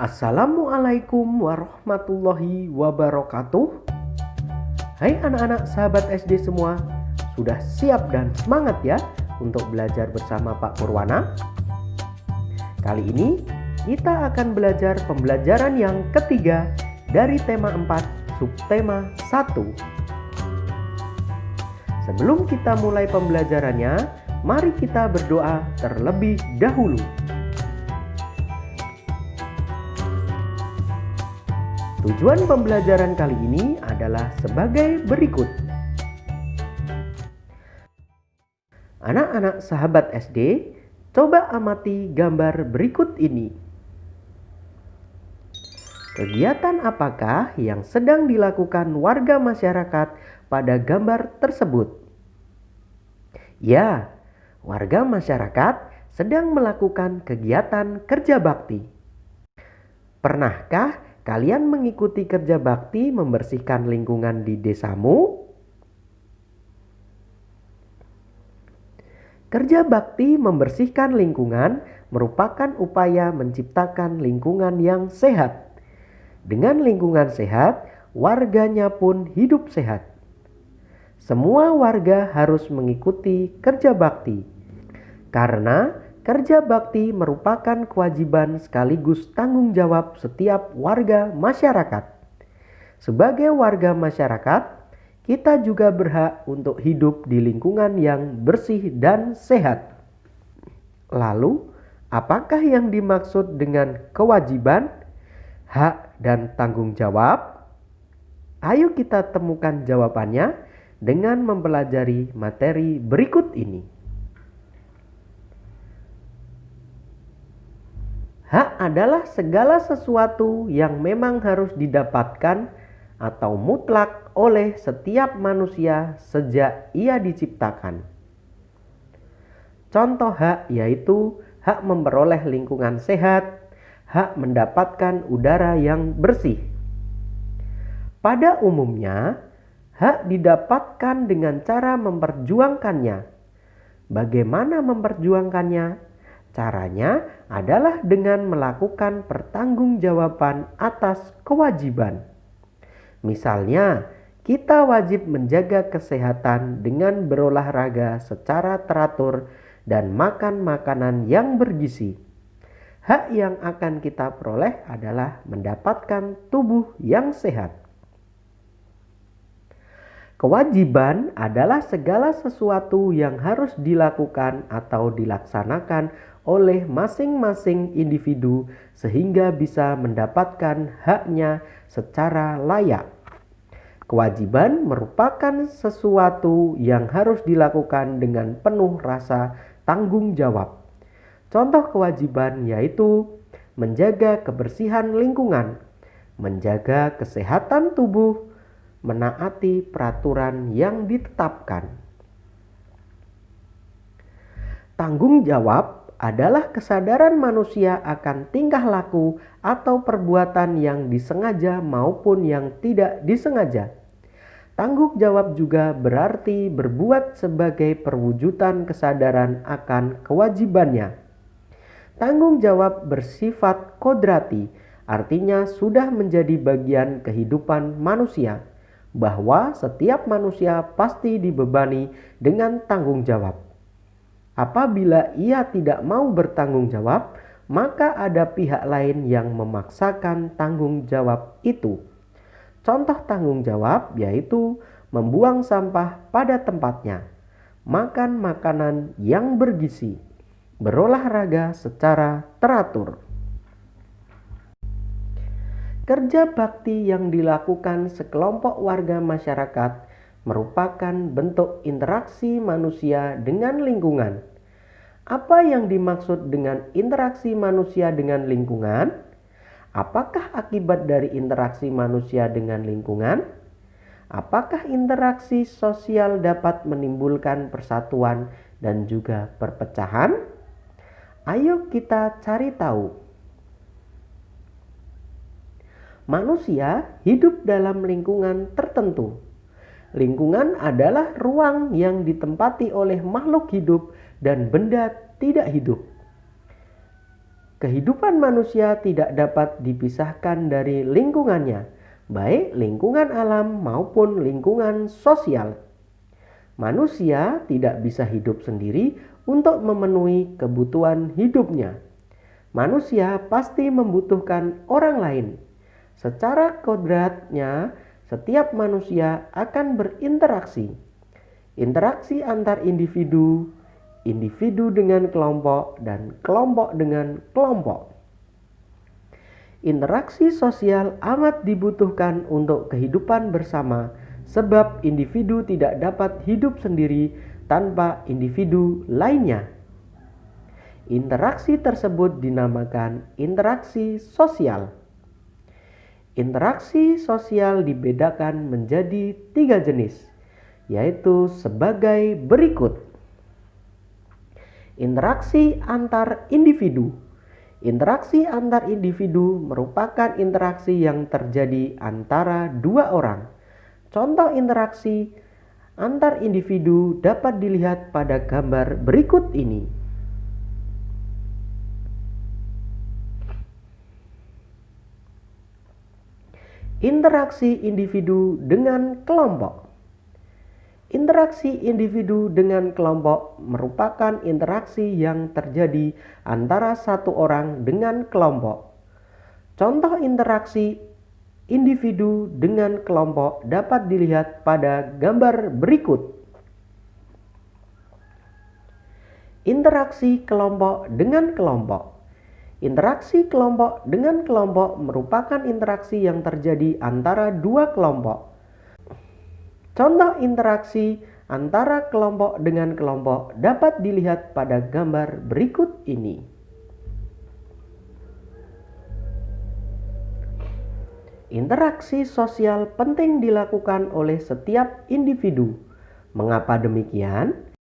Assalamualaikum warahmatullahi wabarakatuh. Hai anak-anak sahabat SD semua, sudah siap dan semangat ya untuk belajar bersama Pak Purwana? Kali ini kita akan belajar pembelajaran yang ketiga dari tema 4 subtema 1. Sebelum kita mulai pembelajarannya, mari kita berdoa terlebih dahulu. Tujuan pembelajaran kali ini adalah sebagai berikut. Anak-anak sahabat SD, coba amati gambar berikut ini. Kegiatan apakah yang sedang dilakukan warga masyarakat pada gambar tersebut? Ya, warga masyarakat sedang melakukan kegiatan kerja bakti. Pernahkah kalian mengikuti kerja bakti membersihkan lingkungan di desamu? Kerja bakti membersihkan lingkungan merupakan upaya menciptakan lingkungan yang sehat. Dengan lingkungan sehat, warganya pun hidup sehat. Semua warga harus mengikuti kerja bakti, karena kerja bakti merupakan kewajiban sekaligus tanggung jawab setiap warga masyarakat. Sebagai warga masyarakat, kita juga berhak untuk hidup di lingkungan yang bersih dan sehat. Lalu, apakah yang dimaksud dengan kewajiban, hak, dan tanggung jawab? Ayo kita temukan jawabannya dengan mempelajari materi berikut ini. Hak adalah segala sesuatu yang memang harus didapatkan atau mutlak oleh setiap manusia sejak ia diciptakan. Contoh hak yaitu hak memperoleh lingkungan sehat, hak mendapatkan udara yang bersih. Pada umumnya, hak didapatkan dengan cara memperjuangkannya. Bagaimana memperjuangkannya? Caranya adalah dengan melakukan pertanggungjawaban atas kewajiban. Misalnya, kita wajib menjaga kesehatan dengan berolahraga secara teratur dan makan makanan yang bergizi. Hak yang akan kita peroleh adalah mendapatkan tubuh yang sehat. Kewajiban adalah segala sesuatu yang harus dilakukan atau dilaksanakan oleh masing-masing individu sehingga bisa mendapatkan haknya secara layak. Kewajiban merupakan sesuatu yang harus dilakukan dengan penuh rasa tanggung jawab. Contoh kewajiban yaitu menjaga kebersihan lingkungan, menjaga kesehatan tubuh, menaati peraturan yang ditetapkan. Tanggung jawab adalah kesadaran manusia akan tingkah laku atau perbuatan yang disengaja maupun yang tidak disengaja. Tanggung jawab juga berarti berbuat sebagai perwujudan kesadaran akan kewajibannya. Tanggung jawab bersifat kodrati, artinya sudah menjadi bagian kehidupan manusia, bahwa setiap manusia pasti dibebani dengan tanggung jawab. Apabila ia tidak mau bertanggung jawab, maka ada pihak lain yang memaksakan tanggung jawab itu. Contoh tanggung jawab yaitu membuang sampah pada tempatnya, makan makanan yang bergizi, berolahraga secara teratur. Kerja bakti yang dilakukan sekelompok warga masyarakat merupakan bentuk interaksi manusia dengan lingkungan. Apa yang dimaksud dengan interaksi manusia dengan lingkungan? Apakah akibat dari interaksi manusia dengan lingkungan? Apakah interaksi sosial dapat menimbulkan persatuan dan juga perpecahan? Ayo kita cari tahu. Manusia hidup dalam lingkungan tertentu. Lingkungan adalah ruang yang ditempati oleh makhluk hidup dan benda tidak hidup. Kehidupan manusia tidak dapat dipisahkan dari lingkungannya, baik lingkungan alam maupun lingkungan sosial. Manusia tidak bisa hidup sendiri untuk memenuhi kebutuhan hidupnya. Manusia pasti membutuhkan orang lain. Secara kodratnya, setiap manusia akan berinteraksi. Interaksi antar individu, individu dengan kelompok, dan kelompok dengan kelompok. Interaksi sosial amat dibutuhkan untuk kehidupan bersama, sebab individu tidak dapat hidup sendiri tanpa individu lainnya. Interaksi tersebut dinamakan interaksi sosial. Interaksi sosial dibedakan menjadi 3 jenis, yaitu sebagai berikut. Interaksi antar individu. Interaksi antar individu merupakan interaksi yang terjadi antara 2 orang. Contoh interaksi antar individu dapat dilihat pada gambar berikut ini. Interaksi individu dengan kelompok. Interaksi individu dengan kelompok merupakan interaksi yang terjadi antara satu orang dengan kelompok. Contoh interaksi individu dengan kelompok dapat dilihat pada gambar berikut. Interaksi kelompok dengan kelompok. Interaksi kelompok dengan kelompok merupakan interaksi yang terjadi antara 2 kelompok. Contoh interaksi antara kelompok dengan kelompok dapat dilihat pada gambar berikut ini. Interaksi sosial penting dilakukan oleh setiap individu. Mengapa demikian?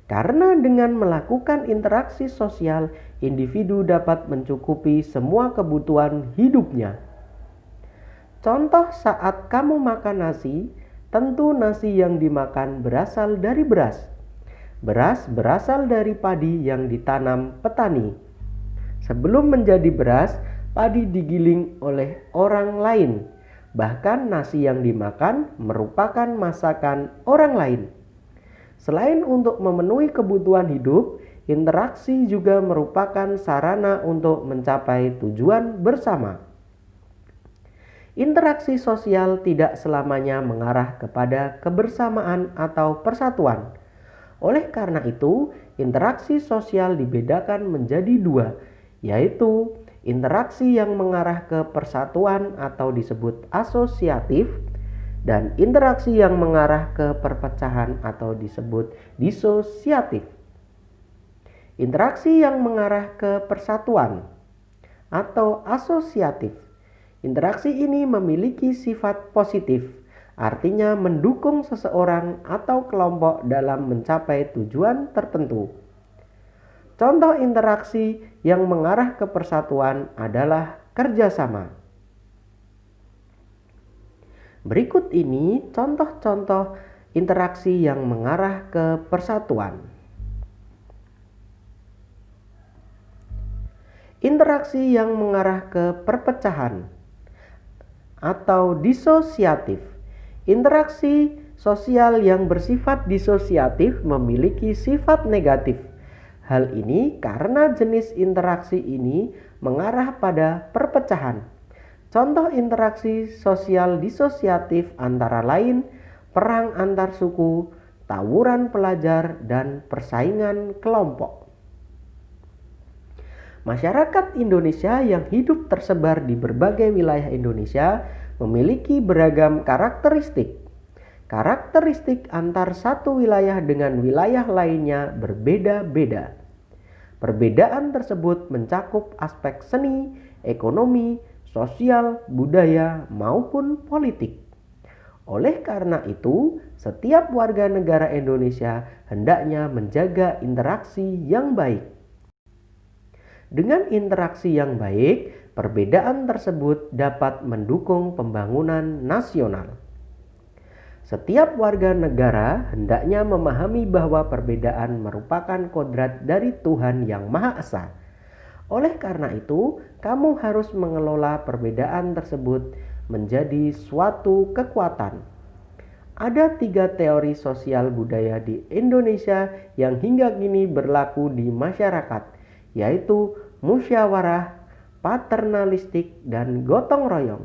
Karena dengan melakukan interaksi sosial, individu dapat mencukupi semua kebutuhan hidupnya. Contoh saat kamu makan nasi, tentu nasi yang dimakan berasal dari beras. Beras berasal dari padi yang ditanam petani. Sebelum menjadi beras, padi digiling oleh orang lain. Bahkan nasi yang dimakan merupakan masakan orang lain. Selain untuk memenuhi kebutuhan hidup, interaksi juga merupakan sarana untuk mencapai tujuan bersama. Interaksi sosial tidak selamanya mengarah kepada kebersamaan atau persatuan. Oleh karena itu, interaksi sosial dibedakan menjadi 2, yaitu interaksi yang mengarah ke persatuan atau disebut asosiatif, dan interaksi yang mengarah ke perpecahan atau disebut disosiatif. Interaksi yang mengarah ke persatuan atau asosiatif. Interaksi ini memiliki sifat positif, artinya mendukung seseorang atau kelompok dalam mencapai tujuan tertentu. Contoh interaksi yang mengarah ke persatuan adalah kerjasama. Berikut ini contoh-contoh interaksi yang mengarah ke persatuan. Interaksi yang mengarah ke perpecahan atau disosiatif. Interaksi sosial yang bersifat disosiatif memiliki sifat negatif. Hal ini karena jenis interaksi ini mengarah pada perpecahan. Contoh interaksi sosial disosiatif antara lain perang antar suku, tawuran pelajar, dan persaingan kelompok. Masyarakat Indonesia yang hidup tersebar di berbagai wilayah Indonesia memiliki beragam karakteristik. Karakteristik antar satu wilayah dengan wilayah lainnya berbeda-beda. Perbedaan tersebut mencakup aspek seni, ekonomi, sosial, budaya, maupun politik. Oleh karena itu, setiap warga negara Indonesia hendaknya menjaga interaksi yang baik. Dengan interaksi yang baik, perbedaan tersebut dapat mendukung pembangunan nasional. Setiap warga negara hendaknya memahami bahwa perbedaan merupakan kodrat dari Tuhan Yang Maha Esa. Oleh karena itu, kamu harus mengelola perbedaan tersebut menjadi suatu kekuatan. Ada 3 teori sosial budaya di Indonesia yang hingga kini berlaku di masyarakat, yaitu musyawarah, paternalistik, dan gotong royong.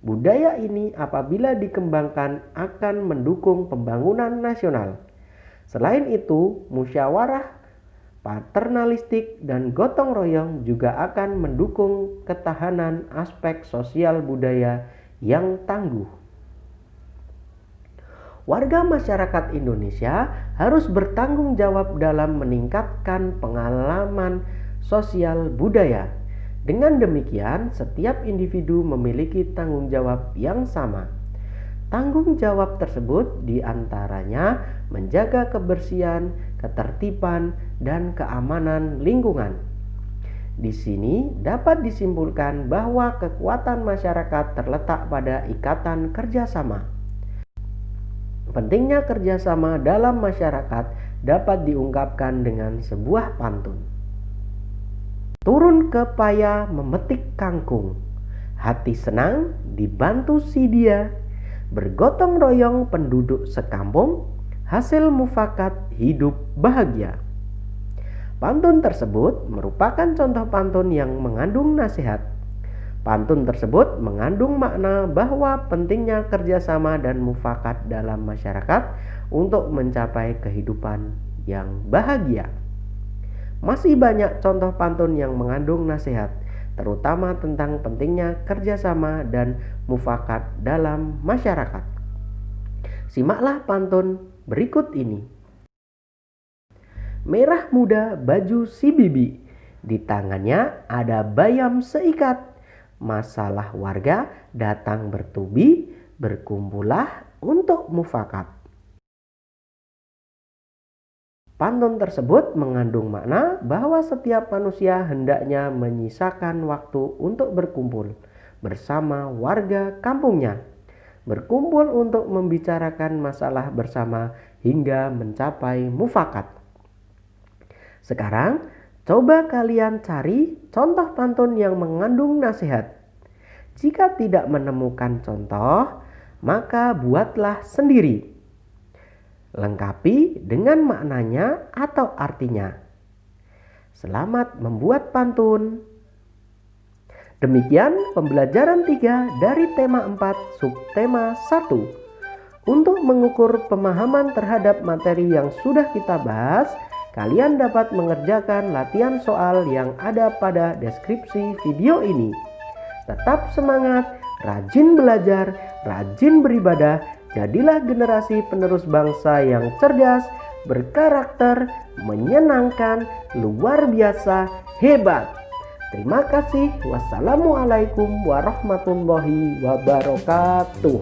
Budaya ini apabila dikembangkan akan mendukung pembangunan nasional. Selain itu, musyawarah, paternalistik, dan gotong royong juga akan mendukung ketahanan aspek sosial budaya yang tangguh. Warga masyarakat Indonesia harus bertanggung jawab dalam meningkatkan pengalaman sosial budaya. Dengan demikian, setiap individu memiliki tanggung jawab yang sama. Tanggung jawab tersebut diantaranya menjaga kebersihan, ketertiban, dan keamanan lingkungan. Di sini dapat disimpulkan bahwa kekuatan masyarakat terletak pada ikatan kerjasama. Pentingnya kerjasama dalam masyarakat dapat diungkapkan dengan sebuah pantun. Turun ke paya memetik kangkung, hati senang dibantu si dia. Bergotong royong penduduk sekampung, hasil mufakat hidup bahagia. Pantun tersebut merupakan contoh pantun yang mengandung nasihat. Pantun tersebut mengandung makna bahwa pentingnya kerjasama dan mufakat dalam masyarakat untuk mencapai kehidupan yang bahagia. Masih banyak contoh pantun yang mengandung nasihat, terutama tentang pentingnya kerjasama dan mufakat dalam masyarakat. Simaklah pantun berikut ini. Merah muda baju si bibi, di tangannya ada bayam seikat. Masalah warga datang bertubi, berkumpullah untuk mufakat. Pantun tersebut mengandung makna bahwa setiap manusia hendaknya menyisakan waktu untuk berkumpul bersama warga kampungnya. Berkumpul untuk membicarakan masalah bersama hingga mencapai mufakat. Sekarang, coba kalian cari contoh pantun yang mengandung nasihat. Jika tidak menemukan contoh, maka buatlah sendiri. Lengkapi dengan maknanya atau artinya. Selamat membuat pantun. Demikian pembelajaran 3 dari tema 4 subtema 1. Untuk mengukur pemahaman terhadap materi yang sudah kita bahas, kalian dapat mengerjakan latihan soal yang ada pada deskripsi video ini. Tetap semangat, rajin belajar, rajin beribadah. Jadilah generasi penerus bangsa yang cerdas, berkarakter, menyenangkan, luar biasa, hebat. Terima kasih. Wassalamualaikum warahmatullahi wabarakatuh.